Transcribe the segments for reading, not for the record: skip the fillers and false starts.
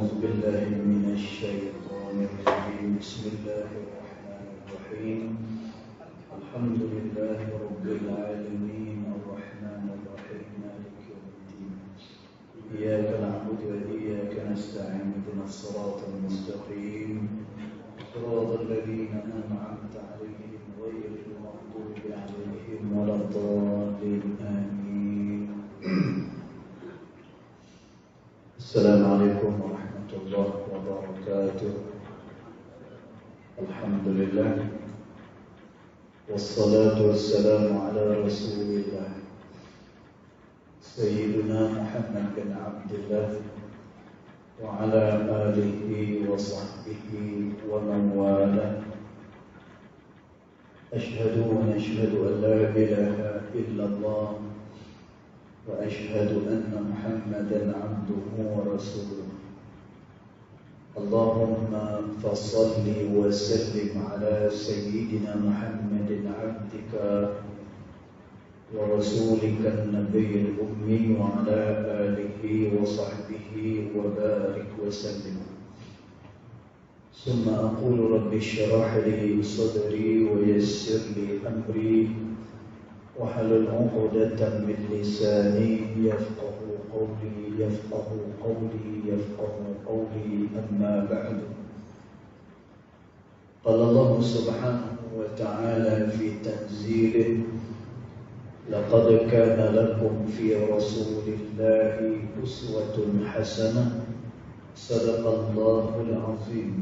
أعوذ بالله من الشيطان الرجيم بسم الله الرحمن الرحيم الحمد لله رب العالمين الرحمن الرحيم مالك يوم الدين إياك نعبد وإياك نستعين اهدنا الصراط المستقيم صراط الذين أنعمت عليهم غير المغضوب عليهم ولا الضالين آمين. السلام عليكم ورحمة الله وبركاته. الحمد لله والصلاة والسلام على رسول الله سيدنا محمد بن عبد الله وعلى آله وصحبه ومن والاه. أشهد ونشهد أن لا إله إلا الله وأشهد أن محمدا عبده ورسوله. اللهم فصل وسلم على سيدنا محمد عبدك ورسولك النبي الأمي وعلى آله وصحبه وبارك وسلم. ثم أقول رب اشرح لي صدري ويسر لي أمري واحلل عقدة من لساني يفقه قولي أما بعد. قال الله سبحانه وتعالى في تنزيله لقد كان لكم في رسول الله أسوة حسنة صدق الله العظيم.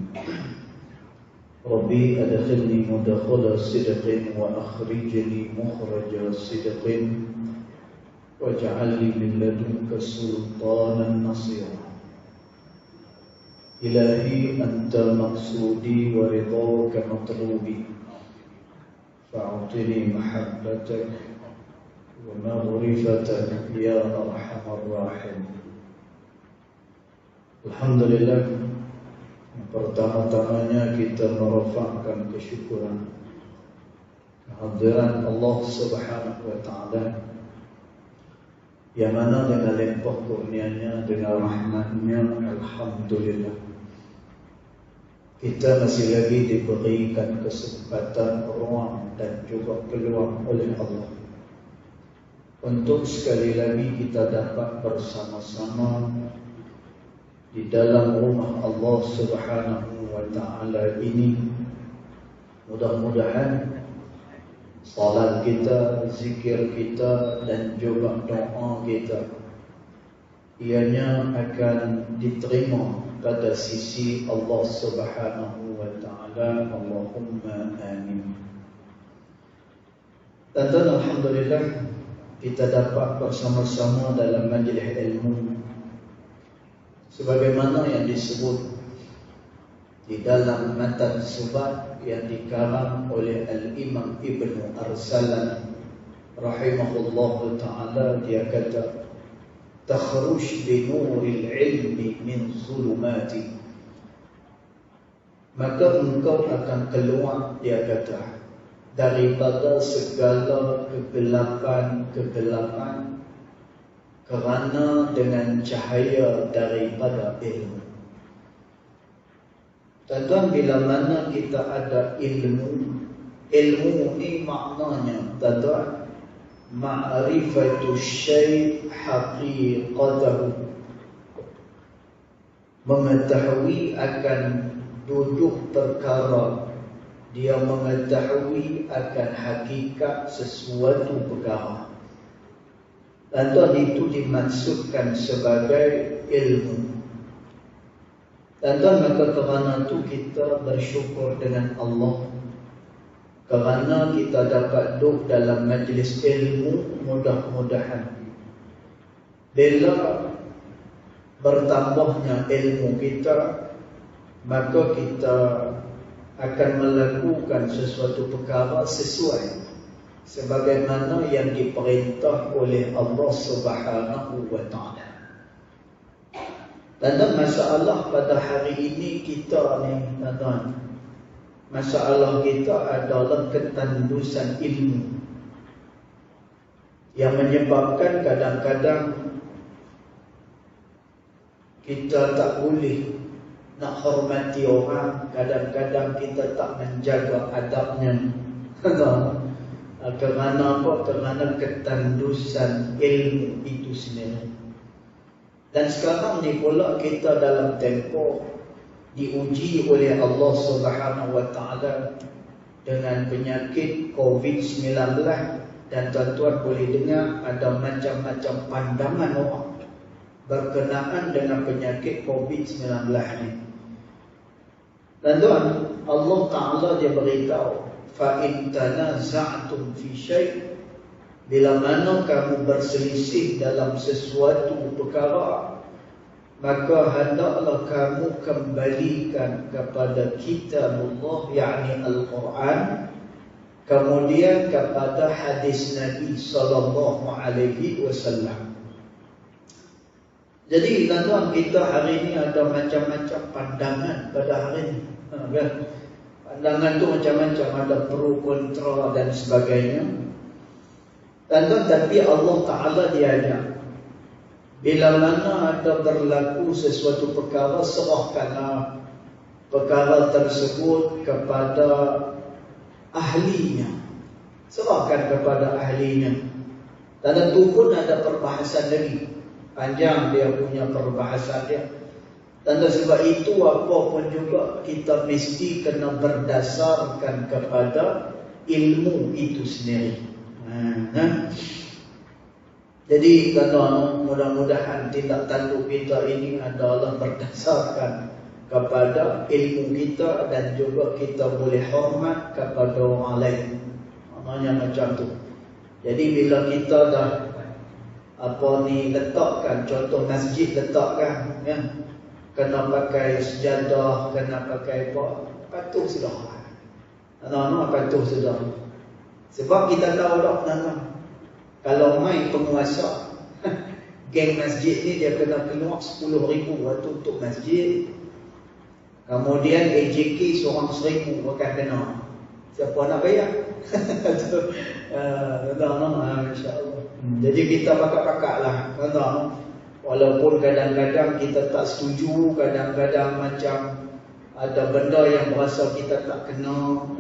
ربي أدخلني مدخل صدق وأخرجني مخرج صدق واجعل لي من لدنك سلطانا نصيرا. إلهي أنت مقصودي ورضاك مطلوبي فأعطني محبتك ومغفرتك يا أرحم الراحمين. Alhamdulillah, pertama-tamanya kita merafakkan kesyukuran kehadiran Allah Subhanahu wa Ta'ala, yang mana dengan limpah kurnianya, dengan rahmatnya, alhamdulillah kita masih lagi diberikan kesempatan, ruang dan juga peluang oleh Allah untuk sekali lagi kita dapat bersama-sama di dalam rumah Allah Subhanahu wa Ta'ala ini. Mudah-mudahan salat kita, zikir kita dan juga doa kita ianya akan diterima pada sisi Allah Subhanahu wa Ta'ala. Allahumma amin. Dan alhamdulillah kita dapat bersama-sama dalam majlis ilmu sebagaimana yang disebut di dalam matan subat yang dikarang oleh Al-Imam Ibn Arsalan rahimahullah ta'ala. Dia kata, takhruj bi nuril ilmi min zulumati, maka engkau akan keluar, dia kata, daripada segala kegelapan kerana dengan cahaya daripada ilmu. Tuan-tuan, bila mana kita ada ilmu, ilmu ni maknanya, tuan-tuan, ma'rifatu syai' haqiqatahu, mengetahui akan duduk perkara, dia mengetahui akan hakikat sesuatu perkara. Tuan-tuan, itu dimaksudkan sebagai ilmu. Tuan-tuan, maka kerana itu kita bersyukur dengan Allah kerana kita dapat duduk dalam majlis ilmu. Mudah-mudahan bila bertambahnya ilmu kita, maka kita akan melakukan sesuatu perkara sesuai sebagaimana yang diperintah oleh Allah Subhanahu wa Ta'ala. Dan masalah pada hari ini kita ni, tuan-tuan, masalah kita adalah ketandusan ilmu yang menyebabkan kadang-kadang kita tak boleh nak hormati orang. Kadang-kadang kita tak menjaga adabnya. Kerana apa? Kerana ketandusan ilmu itu sendiri. Dan sekarang ni pula kita dalam tempoh diuji oleh Allah Subhanahu Wa Taala dengan penyakit COVID-19. Dan tuan-tuan boleh dengar ada macam-macam pandangan orang berkenaan dengan penyakit COVID-19 ni. Dan tuan, Allah Ta'ala dia beritahu, fa in tanaza'tum fi syai', bila mana kamu berselisih dalam sesuatu perkara, maka hendaklah kamu kembalikan kepada kitabullah, yakni Al-Quran, kemudian kepada hadis Nabi sallallahu alaihi wasallam. Jadi tuan-tuan, kita hari ini ada macam-macam pandangan pada hari ini. Kan? Pandangan tu macam-macam, ada pro kontra dan sebagainya. Tuan-tuan, tapi Allah Ta'ala dia ada, bila mana ada berlaku sesuatu perkara, serahkanlah perkara tersebut kepada ahlinya. Serahkan kepada ahlinya. Dan itu pun ada perbahasan lagi. Panjang dia punya perbahasan dia. Dan sebab itu apa pun juga kita mesti kena berdasarkan kepada ilmu itu sendiri. Jadi tuan-tuan, mudah-mudahan tindak tanduk kita ini adalah berdasarkan kepada ilmu kita, dan juga kita boleh hormat kepada orang lain. Maknanya macam tu. Jadi bila kita dah letakkan, contoh masjid letakkan, ya, kena pakai sejadah, kena pakai apa, patuh sudah. Patuh sudah. Sebab kita tahu tak, kalau main penguasa geng masjid ni, dia kena keluar 10,000 waktu untuk masjid. Kemudian AJK seorang 1,000 akan kena. Siapa nak bayar? InsyaAllah. Jadi kita pakak-pakak lah. Walaupun kadang-kadang kita tak setuju, kadang-kadang macam ada benda yang berasa kita tak kena,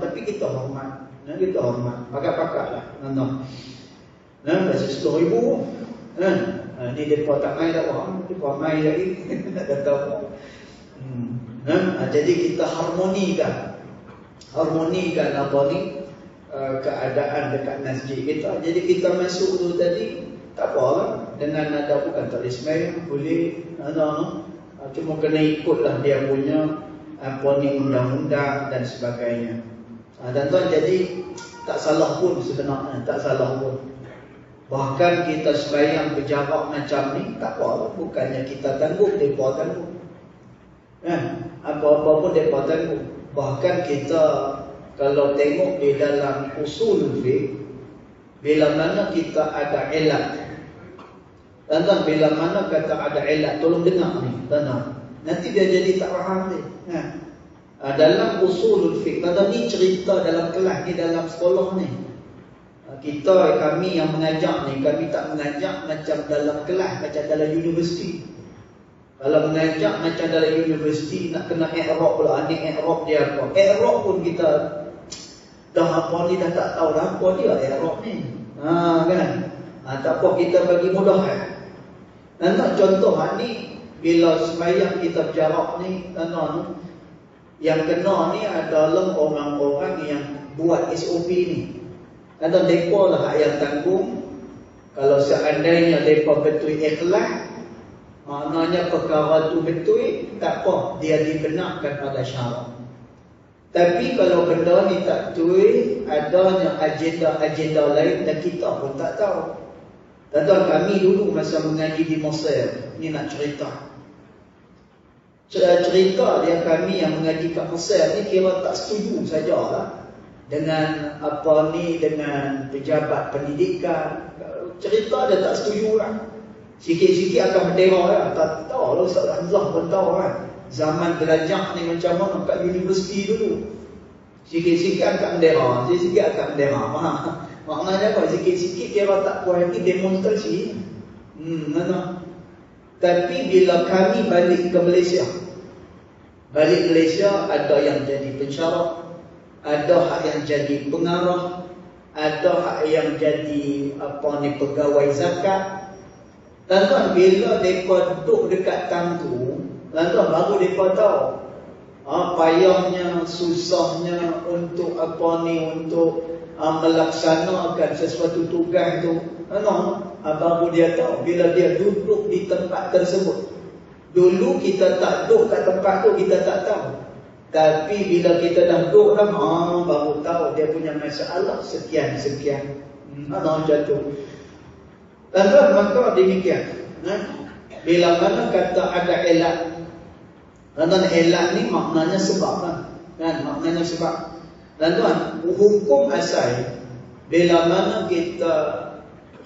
tapi kita hormat. Kita hormat. Pakak-pakak lah. Rasa 10,000. Ni mereka tak main dah orang. Mereka main lagi. Tak tahu. Jadi kita harmonikan keadaan dekat masjid kita. Jadi kita masuk tu tadi, tak apa lah, dengan ada bukan tak ismail, boleh cuma kena ikutlah dia punya undang-undang dan sebagainya. Dan tuan, jadi tak salah pun sebenarnya, tak salah pun. Bahkan kita sembahyang berjarak macam ni, tak apa lah, bukannya kita tanggung, mereka tanggung. Apa-apa pun mereka tanggung. Bahkan kita kalau tengok di dalam usul fiqh, bila mana kita ada ilat, tuan-tuan, bila mana kata ada ilat, tolong dengar ni, tuan-tuan, nanti dia jadi tak faham ni. Dalam usul fiqh, tuan-tuan, ni cerita dalam kelas ni, dalam sekolah ni. Kami yang mengajar ni, kami tak mengajar macam dalam kelas, macam dalam universiti. Kalau mengajar macam dalam universiti, nak kena i'rab pula. Ni i'rab dia apa? I'rab pun kita dah apa ni, dah tak tahu dah apa dia i'rab ni. Kan? Tak apa, kita bagi mudah. Nak contoh ni, bila sembahyang kita berjarak ni, yang kena ni adalah orang-orang yang buat SOP ni. Mereka lah yang tanggung. Kalau seandainya mereka betul ikhlas, maknanya perkara tu betul, tak apa, dia dibenarkan pada syarak. Tapi kalau benda ni tak betul, adanya agenda lain dan kita pun tak tahu. Tuan-tuan, kami dulu masa mengaji di Mesir, ni nak cerita dia, kami yang mengaji kat Mesir ni kira tak setuju sajalah dengan dengan pejabat pendidikan. Cerita dia tak setuju lah. Sikit-sikit akan bendera lah. Tak tahu lah, Ustaz Hamzah pun tahu kan, zaman belajar ni macam mana kat universiti dulu. Sikit-sikit angkat bendera, sikit-sikit angkat bendera. Maknanya apa? Sikit-sikit kira tak puas hati, demonstrasi. Tapi bila kami balik ke Malaysia, ada yang jadi pensyarah, ada hak yang jadi pengarah, ada hak yang jadi pegawai zakat. Tuan-tuan, bila mereka duduk dekat tang tu, tuan-tuan, baru mereka tahu payahnya, susahnya untuk untuk melaksanakan sesuatu tugas tu. Baru dia tahu bila dia duduk di tempat tersebut. Dulu kita tak duduk kat tempat tu, kita tak tahu. Tapi bila kita dah duduk dah, baru tahu dia punya masalah sekian-sekian. Macam tu. Tuan-tuan, maka demikian. Bila mana kata ada elat, tuan-tuan, elat ni maknanya sebab kan? Maknanya sebab. Tuan-tuan, hukum asal bila mana kita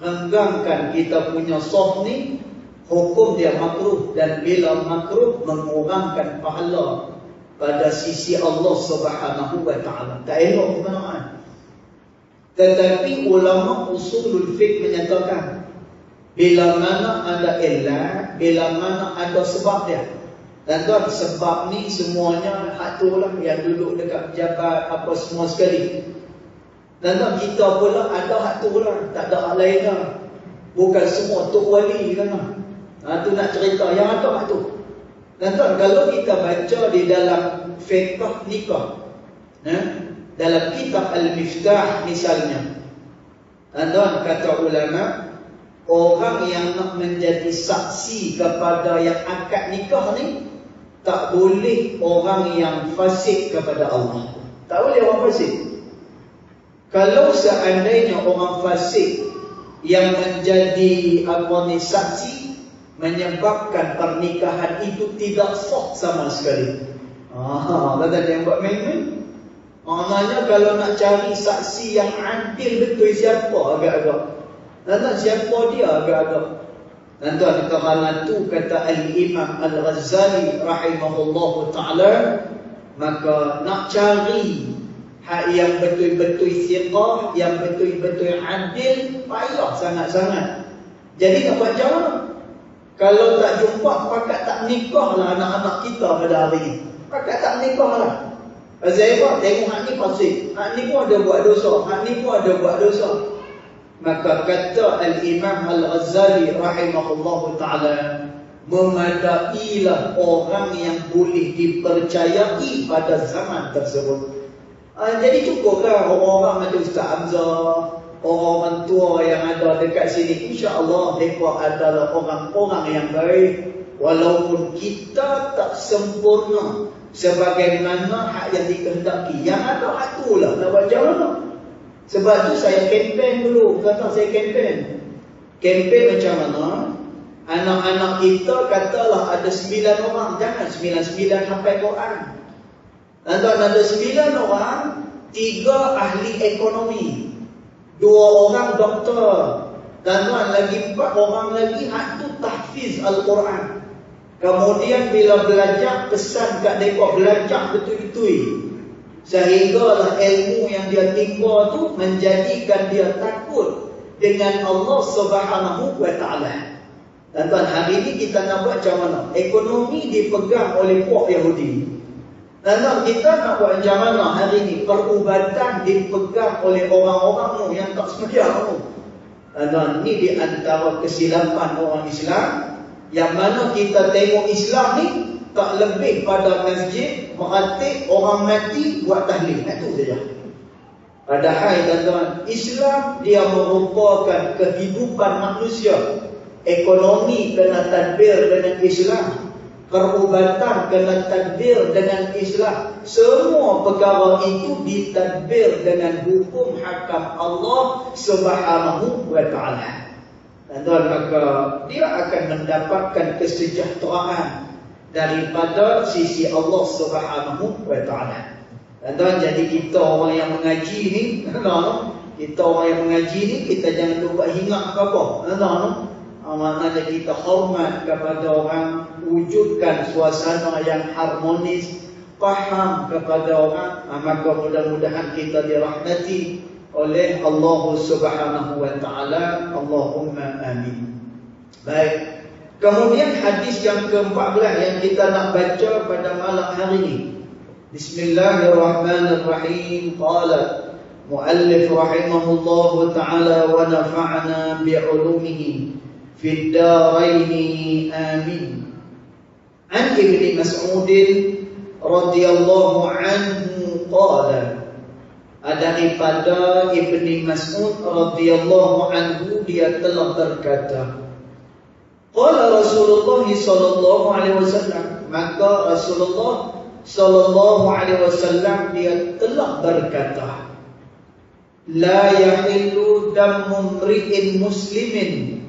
renggangkan kita punya soft ni, hukum dia makruh. Dan bila makruh, mengurangkan pahala pada sisi Allah Subhanahu wa ta'ala. Tak elok kebenaran. Tetapi ulama usulul fiqh menyatakan, bila mana ada elat, bila mana ada sebab dia. Dan tuan, sebab ni semuanya hak tu lah, yang duduk dekat pejabat apa semua sekali. Dan tuan, kita pula ada hak tu lah, tak ada hak lain lah. Bukan semua tok wali kan. Tu nak cerita yang ada hak tu. Dan tuan, kalau kita baca di dalam fiqh nikah, dalam kitab Al-Miftah misalnya, dan tuan, kata ulama, orang yang nak menjadi saksi kepada yang akad nikah ni, tak boleh orang yang fasik kepada Allah. Tak boleh orang fasik. Kalau seandainya orang fasik yang menjadi saksi, menyebabkan pernikahan itu tidak sah sama sekali. Kata dia buat main-main. Maknanya kalau nak cari saksi yang adil betul, siapa agak-agak? Dan siapa dia agak-agak? Dan tuan, kerana tu kata Al-Imam Al-Ghazali rahimahullahu ta'ala, maka nak cari hak yang betul-betul siqah, yang betul-betul adil, payah sangat-sangat. Jadi nak buat macam mana? Kalau tak jumpa, pakat tak nikah lah anak-anak kita pada hari ini. Pakat tak nikah lah. Zairah tengok hak ni fasik, hak ni pun ada buat dosa, hak ni pun ada buat dosa. Maka kata Al-Imam Al-Ghazali rahimahullahu ta'ala, memadailah orang yang boleh dipercayai pada zaman tersebut. Jadi cukuplah orang-orang macam Ustaz Hamzah, orang-orang tua yang ada dekat sini, insya-Allah mereka adalah orang-orang yang baik. Walaupun kita tak sempurna sebagaimana hak yang dikehendaki, yang ada hak tu lah, nak buat macam mana? Sebab tu saya kempen dulu. Kata saya kempen macam mana? Anak-anak kita katalah ada 9 orang. Jangan 9 hafal Quran. Tuan, ada 9 orang, 3 ahli ekonomi, 2 orang doktor, dan tuan, lagi 4 orang lagi hak tu tahfiz Al-Quran. Kemudian bila belajar, pesan kat mereka belajar betul-betul, sehinggalah ilmu yang dia timba tu menjadikan dia takut dengan Allah Subhanahu wa ta'ala. Dan tuan, hari ini kita nak buat macam mana? Ekonomi dipegang oleh puak Yahudi. Dan tuan, kita nak buat macam mana hari ini? Perubatan dipegang oleh orang-orang yang tak semestinya. Dan tuan, ini di antara kesilapan orang Islam, yang mana kita tengok Islam ni tak lebih pada masjid, meratib, orang mati, buat tahlil. Itu saja. Padahal tuan-tuan, Islam dia merupakan kehidupan manusia. Ekonomi kena tadbir dengan Islam, perubatan kena tadbir dengan Islam. Semua perkara itu ditadbir dengan hukum hakam Allah Subhanahu wa ta'ala. Tuan-tuan, maka dia akan mendapatkan kesejahteraan daripada sisi Allah Subhanahu wa ta'ala. Dan tuan, jadi kita orang yang mengaji ni, kita orang yang mengaji ni, kita jangan lupa hingat ke apa. Maknanya kita hormat kepada orang, wujudkan suasana yang harmonis, faham kepada orang, maka mudah-mudahan kita dirahmati oleh Allah Subhanahu wa ta'ala. Allahumma amin. Baik. Kemudian hadis yang ke-14 yang kita nak baca pada malam hari ini. Bismillahirrahmanirrahim. Qala muallif rahimahullahu ta'ala wa nafa'na bi'ulumihi fid daraini amin. An Ibni Mas'ud radhiyallahu anhu qala, daripada Ibni Mas'ud radhiyallahu anhu dia telah berkata, qala Rasulullah sallallahu alaihi wasallam, maka Rasulullah sallallahu alaihi wasallam dia telah berkata, la yahillu damu mri'in muslimin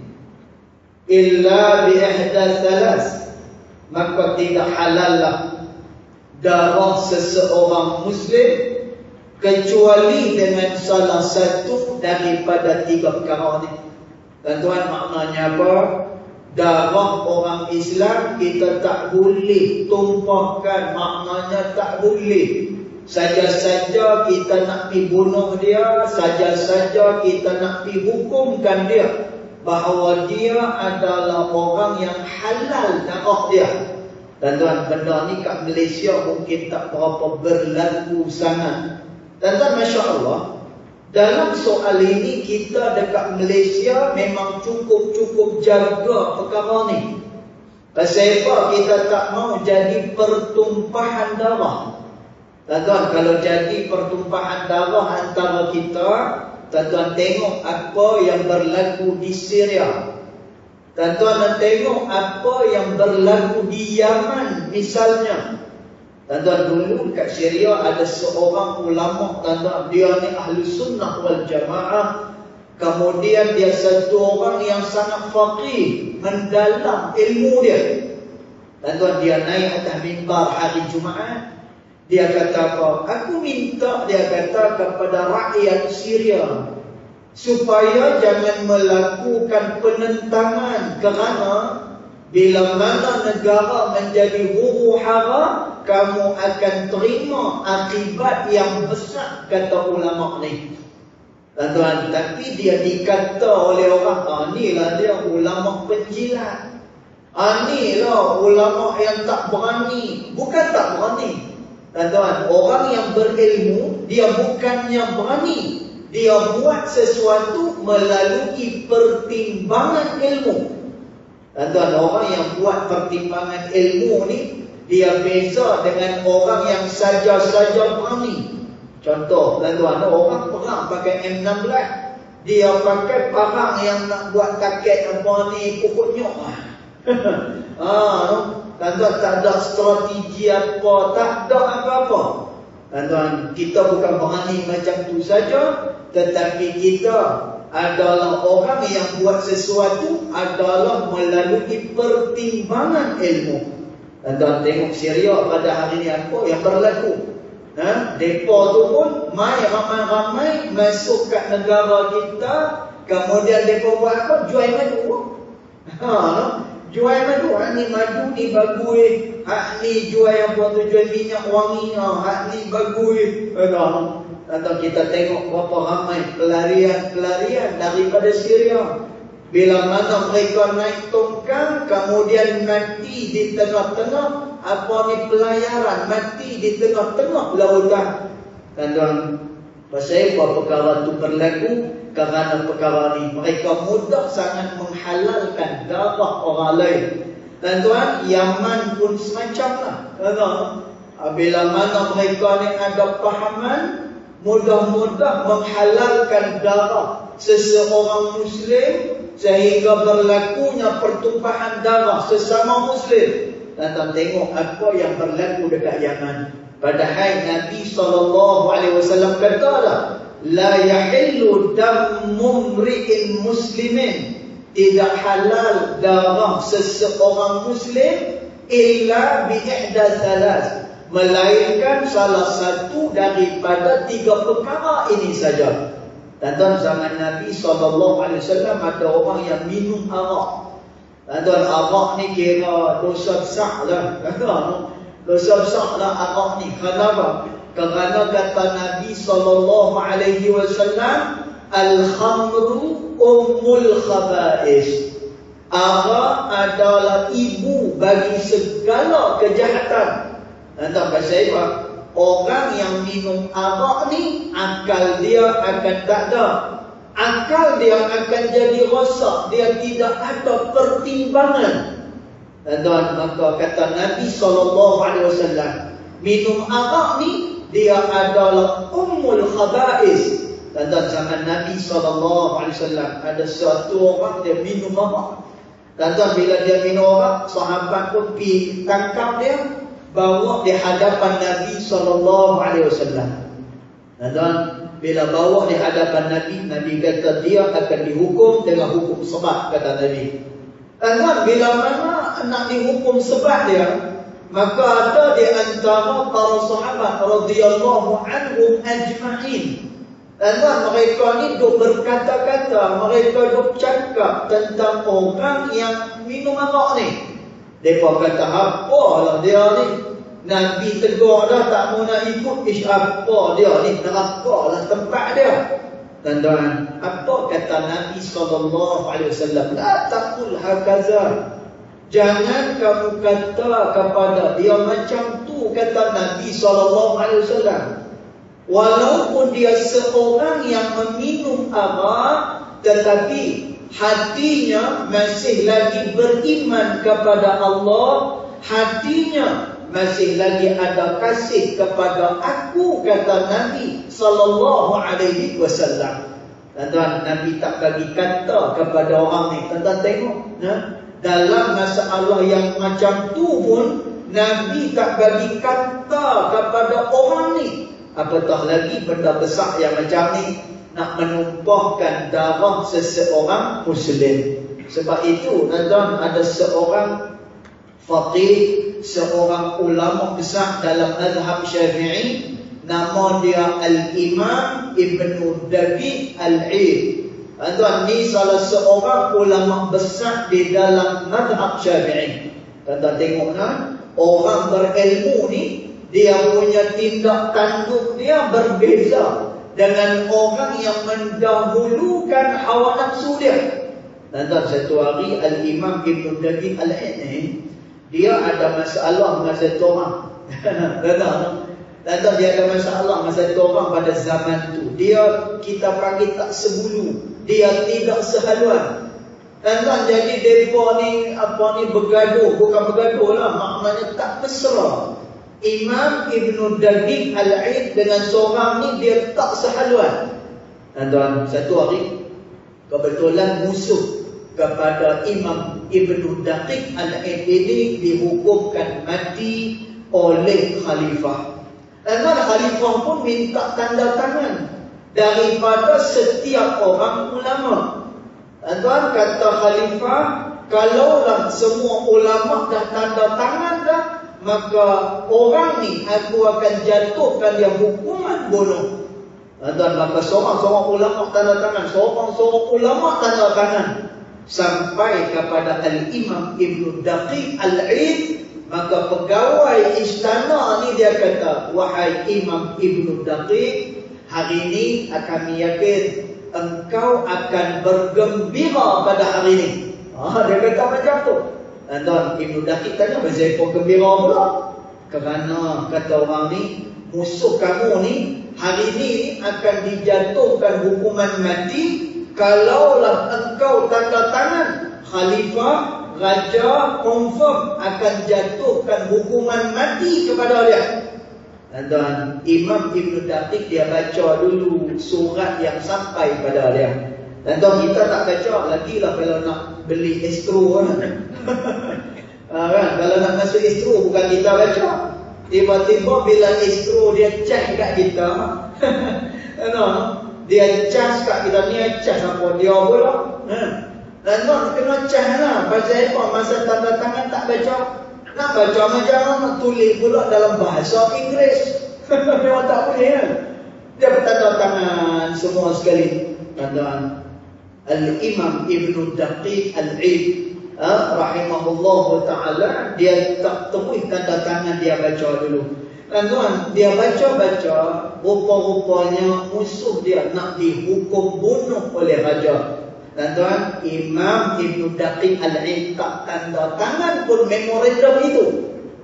illa bi ihda thalas, maka tidak halallah darah seseorang muslim kecuali dengan salah satu daripada tiga perkara ini. Tuan-tuan, maknanya apa? Darah orang Islam kita tak boleh tumpahkan, maknanya tak boleh saja-saja kita nak pergi bunuh dia, saja-saja kita nak pergi hukumkan dia bahawa dia adalah orang yang halal darah dia. Tuan-tuan, benda ni kat Malaysia mungkin tak berapa berlaku sangat. Tuan-tuan, Masya Allah, dalam soal ini kita dekat Malaysia memang cukup jaga perkara ni. Pasal apa kita tak mau jadi pertumpahan darah? Tuan-tuan, kalau jadi pertumpahan darah antara kita, tuan-tuan tengok apa yang berlaku di Syria. Tuan-tuan tengok apa yang berlaku di Yaman misalnya. Tuan-tuan, dulu kat Syria ada seorang ulama, tuan-tuan, dia ni ahli sunnah wal jamaah. Kemudian dia satu orang yang sangat faqih, mendalam ilmu dia. Tuan-tuan, dia naik atas mimbar hari Jumaat. Dia kata apa? Aku minta, dia kata, kepada rakyat Syria supaya jangan melakukan penentangan, kerana bila mana negara menjadi huru hara, kamu akan terima akibat yang besar, kata ulama ni. Tuan-tuan, tapi dia dikata oleh orang, inilah dia ulama penjilat, inilah ulama yang tak berani. Bukan tak berani, tuan-tuan, orang yang berilmu, dia bukannya berani, dia buat sesuatu melalui pertimbangan ilmu. Tuan-tuan, orang yang buat pertimbangan ilmu ni, dia beza dengan orang yang saja-saja berani. Contoh, tuan-tuan, orang perang pakai M16, dia pakai parang yang nak buat taket apa ni, pokoknya. Tuan-tuan, tak ada strategi apa, tak ada apa-apa. Tuan-tuan, kita bukan berani macam tu saja, tetapi kita adalah orang yang buat sesuatu adalah melalui pertimbangan ilmu. Tuan-tuan, tengok Syria pada hari ini apa yang berlaku. Mereka tu pun mai ramai-ramai masuk kat negara kita. Kemudian mereka buat apa? Jual madu. Jual madu. Hak ni madu ni bagus. Hak ni jual apa tu? Jual minyak wangi. Hak ni bagus. Atau kita tengok berapa ramai pelarian daripada Syria. Bila mana mereka naik tongkang, kemudian mati di tengah-tengah pelayaran, mati di tengah-tengah lautan. Tuan-tuan, pasal apa perkara itu berlaku? Kerana perkara ini mereka mudah sangat menghalalkan darah orang lain. Tuan-tuan, Yaman pun semacamlah. Bila mana mereka ni ada pahaman, mudah-mudah menghalalkan darah seseorang Muslim, sehingga berlakunya pertumpahan darah sesama Muslim. Tuan-tuan, tengok apa yang berlaku dekat Yaman. Padahal Nabi SAW katalah, la yahillu damu mri'in muslimin, tidak halal darah seseorang Muslim illa bi ihda thalas, melainkan salah satu daripada tiga perkara ini saja. Tuan-tuan, zaman Nabi SAW ada orang yang minum arak. Tuan-tuan, arak ni kira dosa besar lah. Dosa besar lah arak ni. Kenapa? Kerana kata Nabi SAW, al-khamru ummul khaba'is. Ara adalah ibu bagi segala kejahatan. Entah bahasa apa? Orang yang minum arak ni, akal dia akan tak ada. Akal dia akan jadi rosak. Dia tidak ada pertimbangan. Dan maka kata Nabi SAW, minum arak ni, dia adalah ummul khaba'is. Dan zaman Nabi SAW, ada satu orang dia minum arak. Dan bila dia minum arak, sahabat pun pergi tangkap dia, bawa di hadapan Nabi SAW. Dan bila bawa di hadapan Nabi, Nabi kata dia akan dihukum dengan hukum sebat, kata Nabi. Dan bila mana nak dihukum sebat dia, maka ada di antara para sahabat radhiyallahu anhum ajma'in. Dan mereka ni duk berkata-kata, mereka duk cakap tentang orang yang minum arak ni. Mereka kata, apalah dia ni? Nabi tegur dah, tak mau nak ikut. Apa dia ni? Nerakalah tempat dia. Dan apa kata Nabi SAW? La taqul hakaza. Jangan kamu kata kepada dia macam tu, kata Nabi SAW. Walaupun dia seorang yang meminum arak, tetapi hatinya masih lagi beriman kepada Allah, hatinya masih lagi ada kasih kepada aku, kata Nabi SAW. Tuan, Nabi tak bagi kata kepada orang ni. Tuan tengok, dalam masalah yang macam tu pun Nabi tak bagi kata kepada orang ni. Apatah lagi benda besar yang macam ni, nak menumpahkan darah seseorang Muslim. Sebab itu, tuan, ada seorang faqih, seorang ulama besar dalam mazhab Syafi'i, nama dia Al-Imam Ibnu Daqiq Al-Eid. Tuan, ni salah seorang ulama besar di dalam mazhab Syafi'i. Tuan tengok, orang berilmu ni, dia punya tindak tanduk dia berbeza dengan orang yang mendahulukan hawa nafsu dia. Dan satu hari Al-Imam Ibnu Daqiq Al-Eid ni, dia ada masalah dengan satu orang. Dan dia ada masalah dengan satu orang pada zaman tu. Dia, kita panggil tak sebulu, dia tidak sehaluan. Dan jadi mereka ni bergaduh. Bukan bergaduh lah, maknanya tak mesra. Imam Ibnu Daqiq Al-Eid dengan seorang ni dia tak sehaluan. Dan satu hari kebetulan musuh kepada Imam Ibnu Daqiq Al-Eid ini dihukumkan mati oleh khalifah. Dan khalifah pun minta tanda tangan daripada setiap orang ulama. Dan kata khalifah, kalaulah semua ulama dah tanda tangan dah, maka orang ni aku akan jatuhkan dia hukuman bunuh. Dan maka seorang ulama tanda tangan, seorang ulama tanda tangan, sampai kepada Al-Imam Ibnu Daqiq Al-Eid. Maka pegawai istana ni dia kata, wahai Imam Ibnu Daqiq, hari ini kami yakin engkau akan bergembira pada hari ini. Dia kata macam tu. Dan Ibnu Daqiq tanya, kenapa gembira pula? Kerana kata orang ni, musuh kamu ni hari ini akan dijatuhkan hukuman mati kalaulah engkau tanda tangan. Khalifah, raja confirm akan jatuhkan hukuman mati kepada dia. Dan Imam Ibnu Daqiq dia baca dulu surat yang sampai pada dia. Dan kita tak baca lagi lah kalau nak beli Astro kan. Kalau nak masuk Astro bukan kita baca. Tiba-tiba bila Astro dia check kat kita, dia charge kat kita ni, charge apa dia pula. Dan kena charge lah. Pasal apa? Masa tanda tangan tak baca. Nak baca macam nak tulis pula dalam bahasa Inggeris. Memang tak boleh kan. Dia bertanda tangan semua sekali. Tandaan Al-Imam Ibnu Daqiq Al-Eid rahimahullah ta'ala, dia tak temui tanda tangan, dia baca dulu. Dan dia baca-baca, rupa-rupanya musuh dia nak dihukum bunuh oleh raja. Tuan-tuan, Imam Ibn Daqiq Al-Eid tak tanda tangan pun memorandum itu.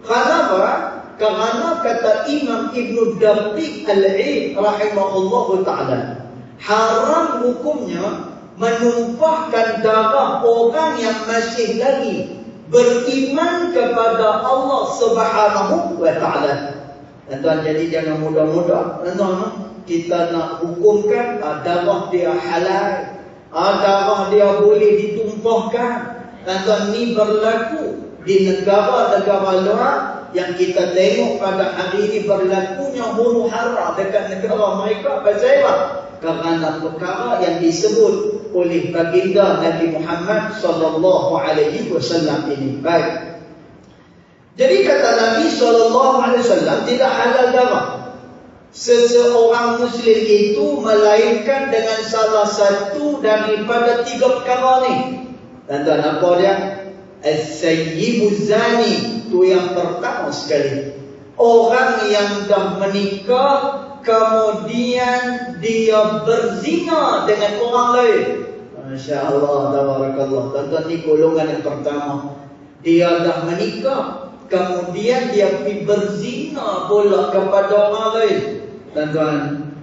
Kenapa? Kerana kata Imam Ibn Daqiq Al-Eid rahimahullahu ta'ala, haram hukumnya menumpahkan darah orang yang masih lagi beriman kepada Allah Subhanahu wa ta'ala. Tuan-tuan, jadi jangan mudah-mudah kita nak hukumkan darah dia halal, darah dia boleh ditumpahkan. Tuan-tuan, ni berlaku di negara-negara luar yang kita tengok pada hari ini berlakunya huru hara dekat negara mereka. Pasal apa? Kerana perkara yang disebut oleh baginda Nabi Muhammad sallallahu alaihi wasallam ini. Baik. Jadi kata Nabi sallallahu alaihi wasallam, tidak halal darah seseorang Muslim itu melainkan dengan salah satu daripada 3 perkara ni. Tuan-tuan, apa dia? As-sayyibuz zani, itu yang pertama sekali. Orang yang dah menikah kemudian dia berzina dengan orang lain. Masya Allah, tabarakallah. Tuan-tuan, ni golongan yang pertama. Dia dah menikah kemudian dia pergi berzina pula kepada orang lain. Tuan-tuan,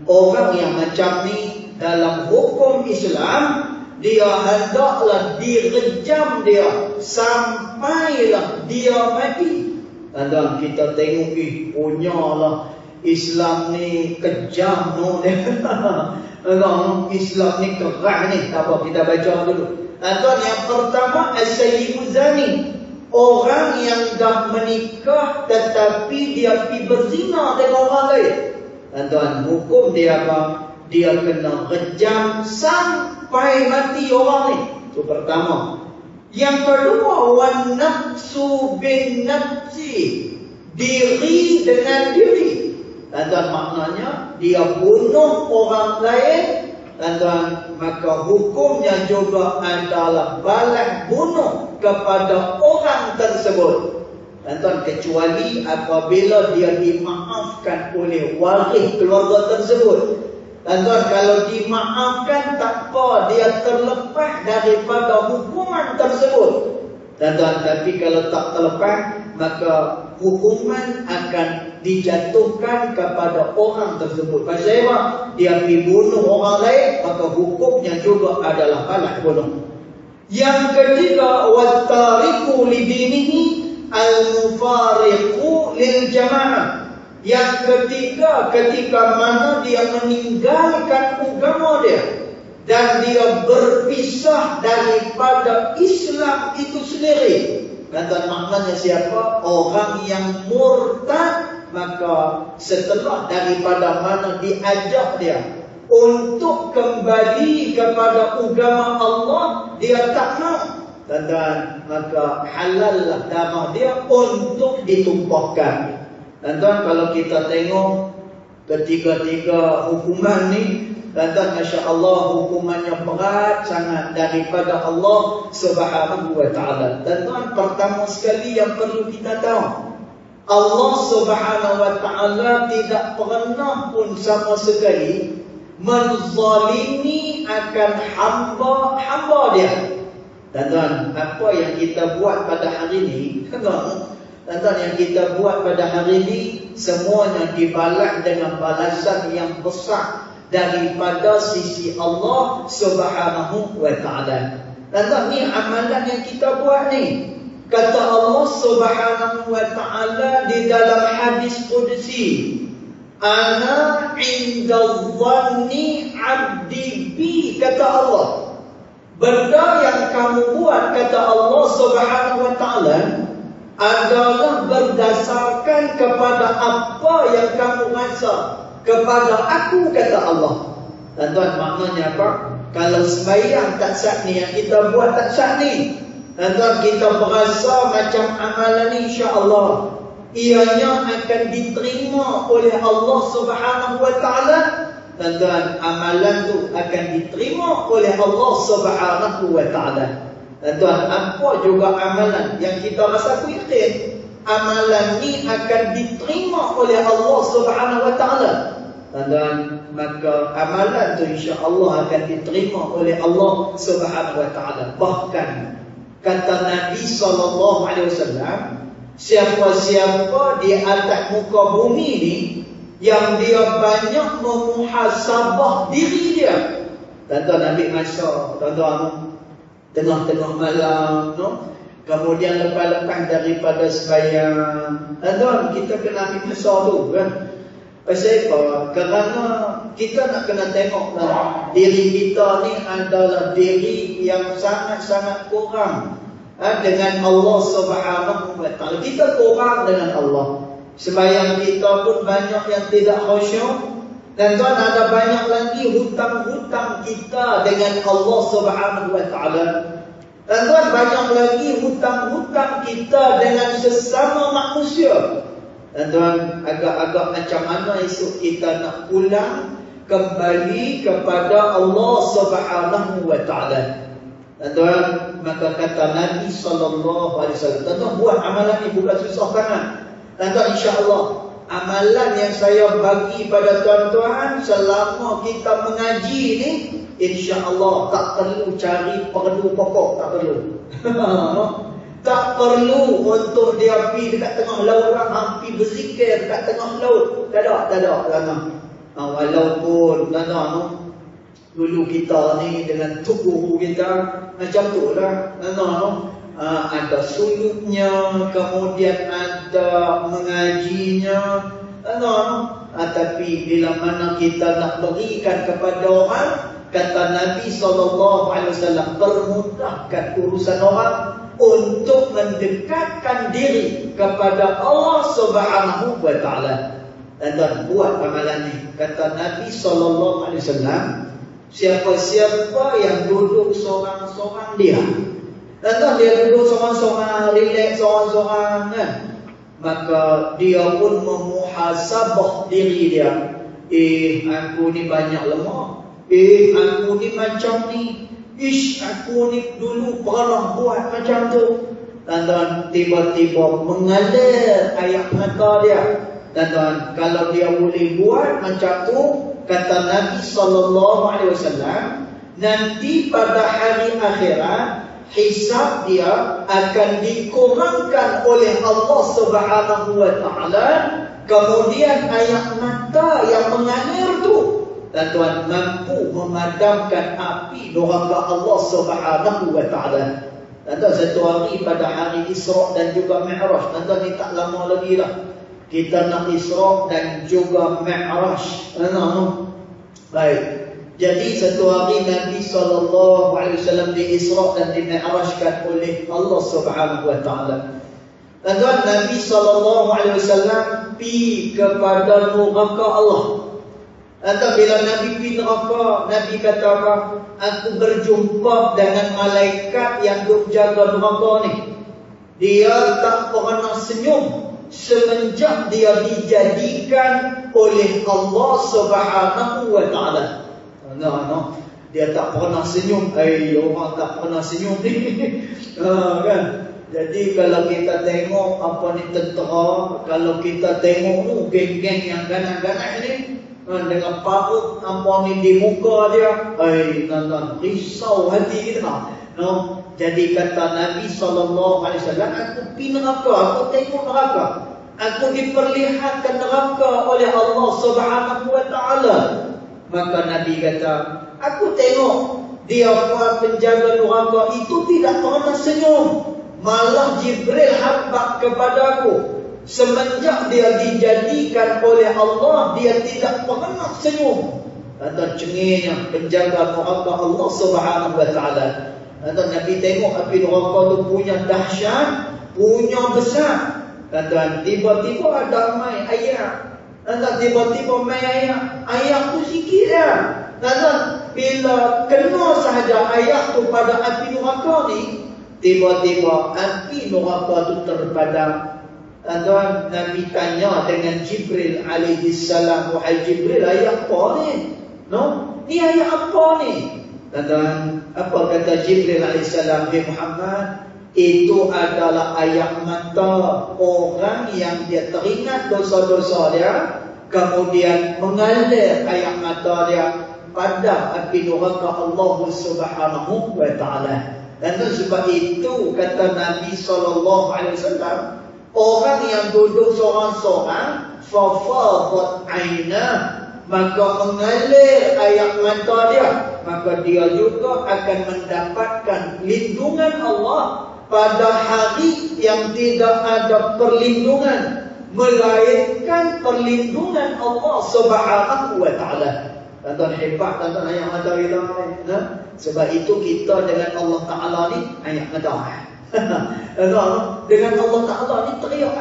orang yang macam ni dalam hukum Islam, dia hendaklah direjam dia sampailah dia mati. Tuan-tuan, kita tengok punyalah Islam ni kejam no. Islam ni keras ni. Apa kita baca dulu. Tuan, yang pertama as-sayyibuz zani, orang yang dah menikah tetapi dia pergi berzina dengan orang lain. Tuan, hukum dia apa? Dia kena rejam sampai mati orang ni. Itu pertama. Yang kedua, wan nafsu bin nafsi, diri dengan diri. Tuan, maknanya dia bunuh orang lain. Tuan, maka hukumnya juga adalah balas bunuh kepada orang tersebut. Tuan, kecuali apabila dia dimaafkan oleh waris keluarga tersebut. Tuan, kalau dimaafkan tak apa, dia terlepas daripada hukuman tersebut. Tuan, tapi kalau tak terlepas, maka hukuman akan dijatuhkan kepada orang tersebut. Pasal apa? Dia pergi bunuh orang lain, maka hukumnya juga adalah balas bunuh. Yang ketiga, wattariku lidinihi al-mufariqu lil jamaah. Yang ketiga, ketika mana dia meninggalkan agama dia dan dia berpisah daripada Islam itu sendiri. Dan maknanya siapa? Orang yang murtad. Maka setelah daripada mana diajak dia untuk kembali kepada agama Allah, dia tak mau. Dan maka halallah darah dia untuk ditumpahkan. Dan kalau kita tengok ketiga-tiga hukuman ni, dan Masya Allah, hukumannya berat sangat daripada Allah Subhanahu wa ta'ala. Dan pertama sekali yang perlu kita tahu, Allah Subhanahu wa ta'ala tidak pernah pun sama sekali menzalimi akan hamba-hamba dia. Tuan-tuan, apa yang kita buat pada hari ini, tuan-tuan, yang kita buat pada hari ini semuanya dibalas dengan balasan yang besar daripada sisi Allah Subhanahu wa ta'ala. Tuan-tuan, ni amalan yang kita buat ni. Kata Allah Subhanahu wa ta'ala di dalam hadis qudsi, ana inda dhanni abdi bi, kata Allah. Benda yang kamu buat, kata Allah Subhanahu wa ta'ala, adalah berdasarkan kepada apa yang kamu rasa kepada aku, kata Allah. Tuan-tuan, maknanya apa? Kalau sembahyang tak sah ni, yang kita buat tak sah ni, tuan-tuan, kita berasa macam amalan ni insya-Allah ianya akan diterima oleh Allah Subhanahu wa ta'ala. Tuan-tuan, amalan tu akan diterima oleh Allah Subhanahu wa ta'ala. Tuan-tuan, apa juga amalan yang kita rasa aku yakin amalan ni akan diterima oleh Allah Subhanahu wa ta'ala. Dan maka amalan tu insya-Allah akan diterima oleh Allah Subhanahu wa taala. Bahkan kata Nabi SAW, siapa-siapa di atas muka bumi ni yang dia banyak memuhasabah diri dia. Tuan-tuan ambil masa, tuan-tuan tengah-tengah malam, no? Kemudian lepas-lepas daripada sembahyang, tuan-tuan kita kena ambil masa tu kan. Pasal apa? Kerana kita nak kena tengoklah diri kita ni adalah diri yang sangat-sangat kurang dengan Allah Subhanahu wa taala. Kita kurang dengan Allah. Sembahyang kita pun banyak yang tidak khusyuk. Dan tuan, ada banyak lagi hutang-hutang kita dengan Allah Subhanahu wa taala. Dan tuan, banyak lagi hutang-hutang kita dengan sesama manusia. Dan tuan, agak-agak macam mana esok kita nak pulang kembali kepada Allah Subhanahu wa taala. Dan tuan, maka kata Nabi SAW, tuan, buat amalan ni bukan susah sangat. Dan tuan, insya-Allah amalan yang saya bagi pada tuan-tuan selama kita mengaji ni, insya-Allah tak perlu cari perdu pokok, tak perlu. Tak perlu untuk dia pergi dekat tengah laut, orang pergi berzikir dekat tengah laut. Tak ada. Walaupun dulu kita ni dengan tubuh kita macam tu lah. Ada suluknya, kemudian ada mengajinya. Tapi bila mana kita nak berikan kepada orang, kata Nabi SAW, permudahkan urusan orang untuk mendekatkan diri kepada Allah Subhanahu wa taala. Dan buat amalan ni. Kata Nabi SAW, siapa-siapa yang duduk seorang-seorang dia, dan dia duduk seorang-seorang, relax seorang-seorang kan, maka dia pun memuhasabah diri dia. Aku ni banyak lemah. Aku ni macam ni. Aku ni dulu pernah buat macam tu. Dan tiba-tiba mengalir air mata dia. Dan kalau dia boleh buat macam tu, kata Nabi SAW, nanti pada hari akhirat, hisab dia akan dikurangkan oleh Allah Subhanahu wa taala. Kemudian air mata yang mengalir tu, dan tuan, mampu memadamkan api neraka Allah Subhanahu wa taala. Dan tuan, satu hari pada hari Isra dan juga Mi'raj. Dan tuan, ni tak lama lagi lah kita nak Isra dan juga Mi'raj. Baik. Jadi satu hari Nabi SAW di Isra dan di Mi'rajkan oleh Allah Subhanahu wa taala. Dan tuan, Nabi SAW pergi kepada neraka Allah. Atau bila Nabi pergi neraka, Nabi kata apa? Aku berjumpa dengan malaikat yang duk jaga neraka ni. Dia tak pernah senyum semenjak dia dijadikan oleh Allah Subhanahu wa taala. Dia tak pernah senyum. Orang tak pernah senyum ni. Kan? Jadi kalau kita tengok apa ni tentera, kalau kita tengok tu geng-geng yang ganas-ganas ni, dengan parut apa ni di muka dia, risau hati kita. Jadi kata Nabi SAW, aku pergi neraka, aku tengok neraka, aku diperlihatkan neraka oleh Allah Subhanahu wa taala. Maka Nabi kata, aku tengok dia penjaga neraka itu tidak pernah senyum. Malah Jibril habaq kepada aku. Semenjak dia dijadikan oleh Allah, dia tidak pernah senyum. Ada cengihnya penjaga neraka Allah Subhanahu wa taala. Ada Nabi tengok api neraka tu punya dahsyat, punya besar. Kata tiba-tiba ada mai ayat. Ada tiba-tiba mai ayat. Ayat tu sikit dia. Kata bila kena sahaja ayat tu pada api neraka ni, tiba-tiba api neraka tu terpadam. Tuan, Nabi tanya dengan Jibril alaihi salam, wahai Jibril, ayat apa ni? Ni ayat apa ni? Tuan, apa kata Jibril alaihi salam? Muhammad, itu adalah ayat mata orang yang dia teringat dosa-dosa dia, kemudian mengalir air mata dia pada api neraka Allah Subhanahu wa taala. Dan sebab itu kata Nabi SAW, orang yang duduk seorang-seorang fafadat ainah, maka mengalir air mata dia, maka dia juga akan mendapatkan lindungan Allah pada hari yang tidak ada perlindungan melainkan perlindungan Allah Subhanahu wa taala. Tuan-tuan hebat, tuan-tuan ayat mata kita ni. Sebab itu kita dengan Allah Taala ni ayat mata. Dengan Allah Taala ni teriak.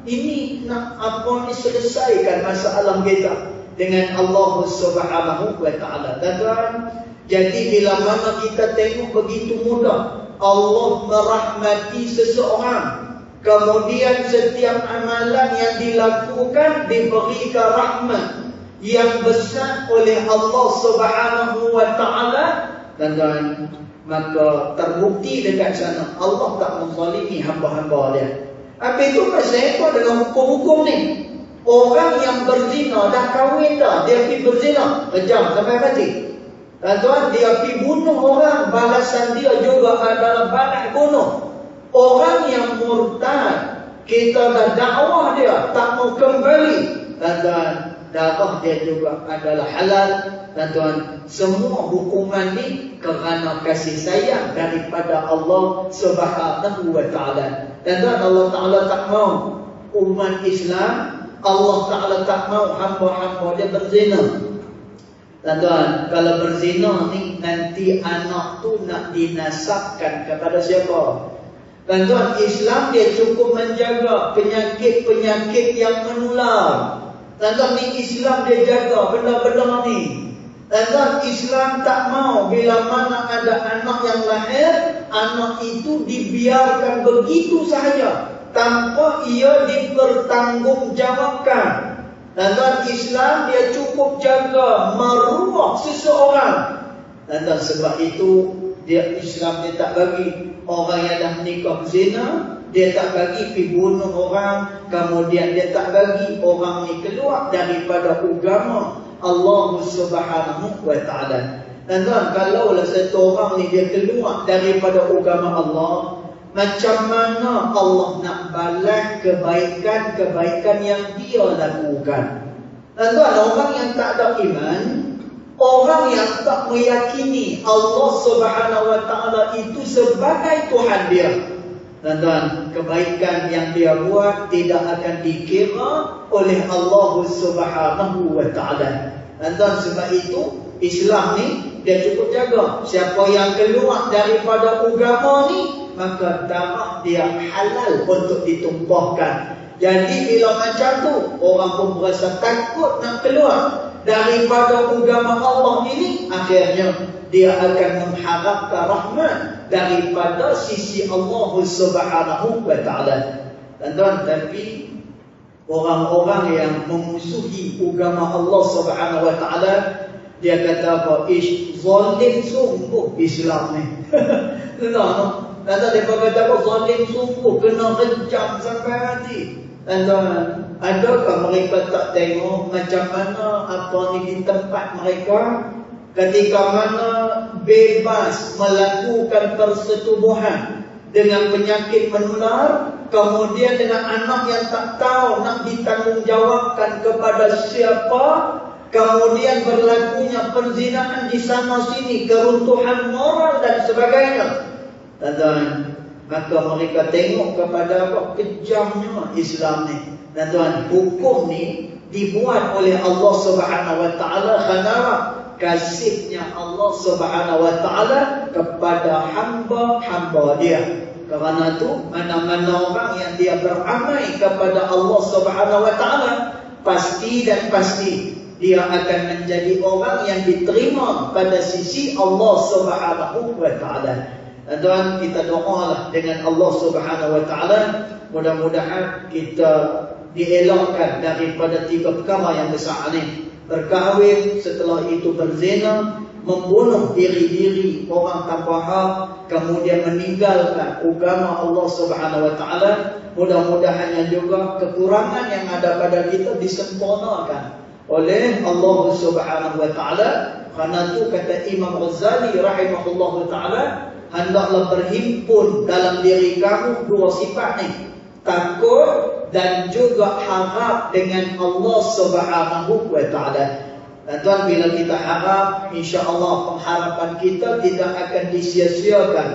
Ini nak apa ni, selesaikan masalah kita dengan Allah Subhanahu wa taala. Tuan-tuan, jadi bila mana kita tengok begitu mudah Allah merahmati seseorang, kemudian setiap amalan yang dilakukan diberikan rahmat yang besar oleh Allah Subhanahu wa taala, dan maka terbukti dekat sana Allah tak menzalimi hamba-hamba dia. Apa itu pasal apa dengan hukum-hukum ni? Orang yang berzina dah kahwin dah, dia pergi berzina, kejam sampai mati. Tuan, dia pergi bunuh orang, balasan dia juga adalah balas bunuh. Orang yang murtad, kita dah dakwah dia tak mau kembali, dan darah dia juga adalah halal. Dan tuan, semua hukuman ni kerana kasih sayang daripada Allah Subhanahu wa taala. Dan tuan, Allah Taala tak mau umat Islam, Allah Taala tak mau hamba-hamba dia berzina. Dan tuan, kalau berzina ni nanti anak tu nak dinasabkan kepada siapa? Dan tuan, Islam dia cukup menjaga penyakit-penyakit yang menular. Dan tuan, ni Islam dia jaga benda-benda ni. Dan tuan, Islam tak mau bila mana ada anak yang lahir, anak itu dibiarkan begitu sahaja tanpa ia dipertanggungjawabkan. Dan tuan, Islam dia cukup jaga maruah seseorang. Dan tuan, sebab itu Islam dia tak bagi orang yang dah menikah zina, dia tak bagi pergi bunuh orang, kemudian dia tak bagi orang ni keluar daripada agama Allah Subhanahu wa taala. Dan tuan, kalaulah satu orang ni dia keluar daripada agama Allah, macam mana Allah nak balas kebaikan-kebaikan yang dia lakukan? Dan tuan, orang yang tak ada iman, orang yang tak meyakini Allah Subhanahu wa taala itu sebagai Tuhan dia, dan tuan, kebaikan yang dia buat tidak akan dikira oleh Allah Subhanahu wa taala. Dan tuan, sebab itu Islam ni dia cukup jaga siapa yang keluar daripada agama ni, maka darah dia halal untuk ditumpahkan. Jadi bila macam tu, orang pun berasa takut nak keluar daripada agama Allah ini, akhirnya dia akan mengharapkan rahmat daripada sisi Allah Subhanahu wa taala. Dan tuan, tapi orang-orang yang memusuhi agama Allah Subhanahu wa taala, dia kata apa? Zalim sungguh Islam ni. Tuan, dia kata apa? Zalim sungguh, kena kejam sampai mati. Dan tuan, adakah mereka tak tengok macam mana apa ni di tempat mereka, ketika mana bebas melakukan persetubuhan dengan penyakit menular, kemudian dengan anak yang tak tahu nak ditanggungjawabkan kepada siapa, kemudian berlakunya perzinaan di sana sini, keruntuhan moral dan sebagainya. Dan maka mereka tengok kepada apa kejamnya Islam ni. Dan tuan, hukum ni dibuat oleh Allah Subhanahu wa taala kerana kasihnya Allah Subhanahu wa taala kepada hamba-hamba dia. Kerana tu, mana-mana orang yang dia beramal kepada Allah Subhanahu wa taala, pasti dan pasti dia akan menjadi orang yang diterima pada sisi Allah Subhanahu wa taala. Dan tuan, kita doalah dengan Allah Subhanahu wa taala, mudah-mudahan kita dielakkan daripada 3 perkara yang besar ni. Berkahwin, setelah itu berzina, membunuh diri-diri orang tanpa hak, kemudian meninggalkan agama Allah Subhanahu wa taala. Mudah-mudahan juga kekurangan yang ada pada kita disempurnakan oleh Allah Subhanahu wa taala. Karena itu kata Imam Ghazali rahimahullahu taala, hendaklah berhimpun dalam diri kamu dua sifat ni, takut dan juga harap dengan Allah Subhanahu wa taala. Dan bila kita harap, insya-Allah pengharapan kita tidak akan disia-siakan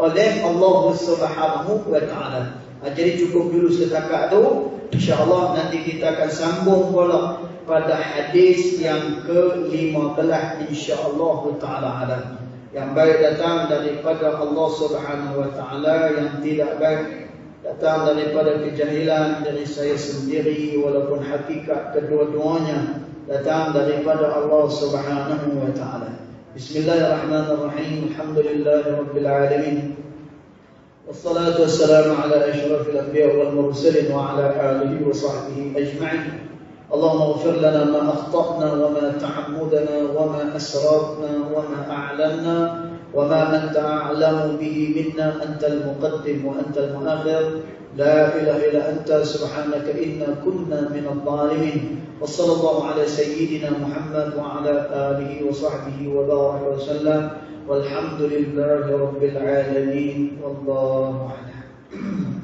oleh Allah Subhanahu wa taala. Jadi cukup dulu setakat itu. Insya-Allah nanti kita akan sambung pula pada hadis yang ke-15 insya-Allah taala ada. Yang baik datang daripada Allah Subhanahu wa taala, yang tidak baik datang daripada kejahilan dari saya sendiri, walaupun hakikat kedua-duanya datang daripada Allah Subhanahu wa taala. Bismillahirrahmanirrahim. Alhamdulillahirabbil alamin. Wassalatu wassalamu ala asyrafil anbiya wal mursalin wa ala alihi wa sahbihi ajma'in. Allahumma ighfir lana ma akhta'na wa ma ta'ammudna wa ma asrafna wa ma a'lanna wa ma anta a'lamu bihi minna, antal muqaddim wa antal muakhir, la ilaha illa anta subhanaka inna kunna minadh dhalimin. Wa sallallahu ala sayyidina Muhammad wa ala alihi wa sahbihi wa baraka wa sallam. Walhamdulillahi rabbil alamin. Wallahu a'lam.